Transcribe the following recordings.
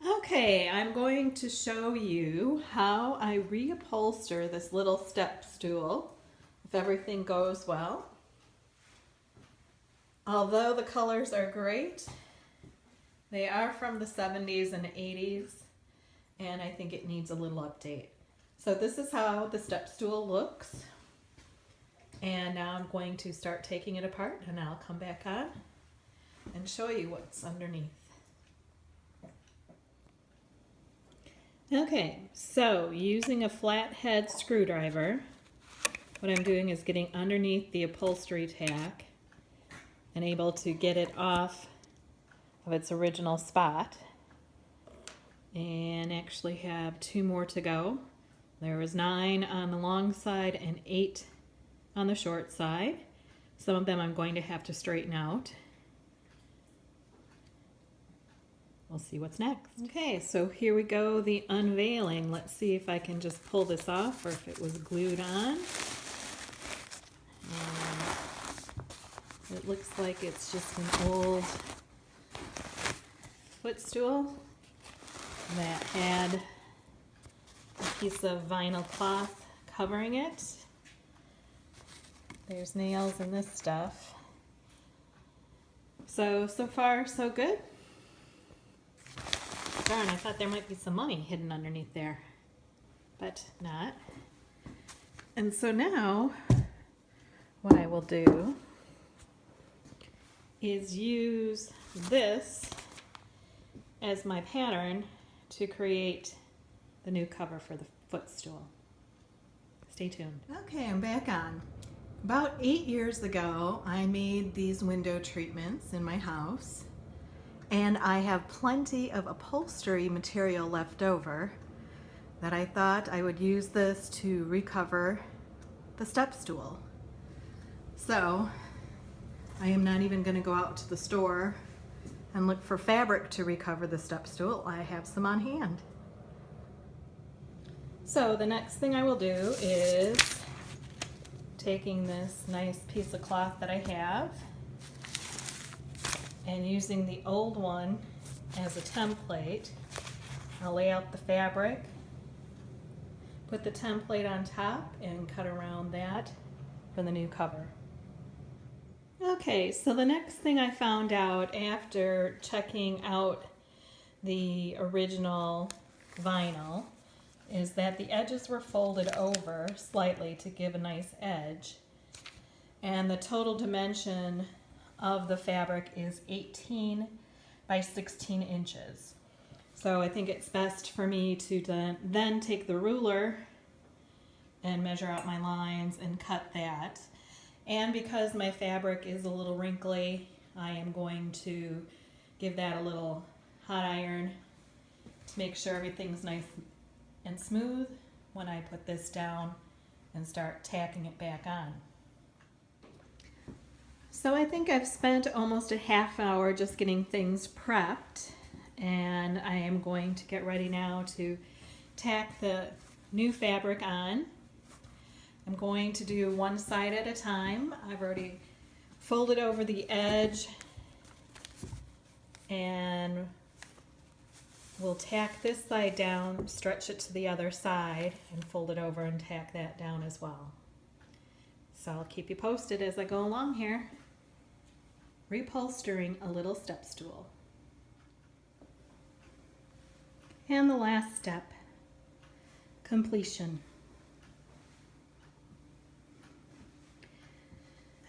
Okay, I'm going to show you how I reupholster this little step stool if everything goes well. Although the colors are great, they are from the 70s and 80s, and I think it needs a little update. So this is how the step stool looks. And now I'm going to start taking it apart, and I'll come back on and show you what's underneath. Okay, so using a flathead screwdriver, what I'm doing is getting underneath the upholstery tack and able to get it off of its original spot. And actually have 2 more to go. There was 9 on the long side and 8 on the short side. Some of them I'm going to have to straighten out. We'll see what's next. Okay, so here we go, the unveiling. Let's see if I can just pull this off or if it was glued on. It looks like it's just an old footstool that had a piece of vinyl cloth covering it. There's nails and this stuff. So far so good. Darn, I thought there might be some money hidden underneath there, but not. And so now, what I will do is use this as my pattern to create the new cover for the footstool. Stay tuned. Okay, I'm back on. About 8 years ago, I made these window treatments in my house. And I have plenty of upholstery material left over that I thought I would use this to recover the step stool. So I am not even going to go out to the store and look for fabric to recover the step stool. I have some on hand. So the next thing I will do is taking this nice piece of cloth that I have and using the old one as a template. I'll lay out the fabric, put the template on top, and cut around that for the new cover. Okay, so the next thing I found out after checking out the original vinyl is that the edges were folded over slightly to give a nice edge, and the total dimension of the fabric is 18 by 16 inches. So I think it's best for me to then take the ruler and measure out my lines and cut that. And because my fabric is a little wrinkly, I am going to give that a little hot iron to make sure everything's nice and smooth when I put this down and start tacking it back on. So I think I've spent almost a half hour just getting things prepped, and I am going to get ready now to tack the new fabric on. I'm going to do one side at a time. I've already folded over the edge, and we'll tack this side down, stretch it to the other side, and fold it over and tack that down as well. So I'll keep you posted as I go along here. Reupholstering a little step stool. And the last step, completion.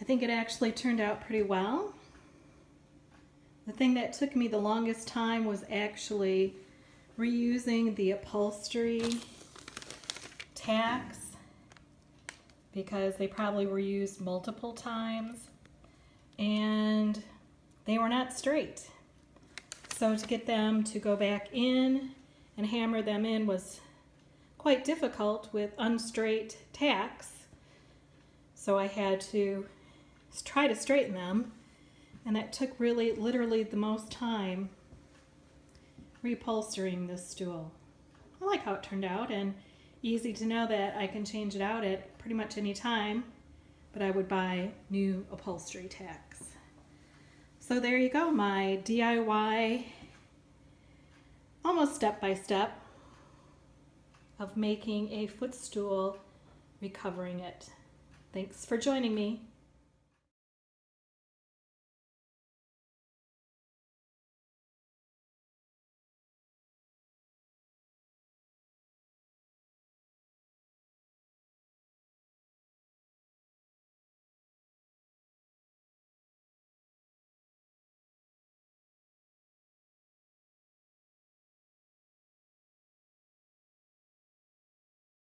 I think it actually turned out pretty well. The thing that took me the longest time was actually reusing the upholstery tacks, because they probably were used multiple times and they were not straight. So to get them to go back in and hammer them in was quite difficult with unstraight tacks. So I had to try to straighten them, and that took really literally the most time reupholstering this stool. I like how it turned out, and easy to know that I can change it out at pretty much any time, but I would buy new upholstery tacks. So there you go, my DIY, almost almost step by step of making a footstool, recovering it. Thanks for joining me.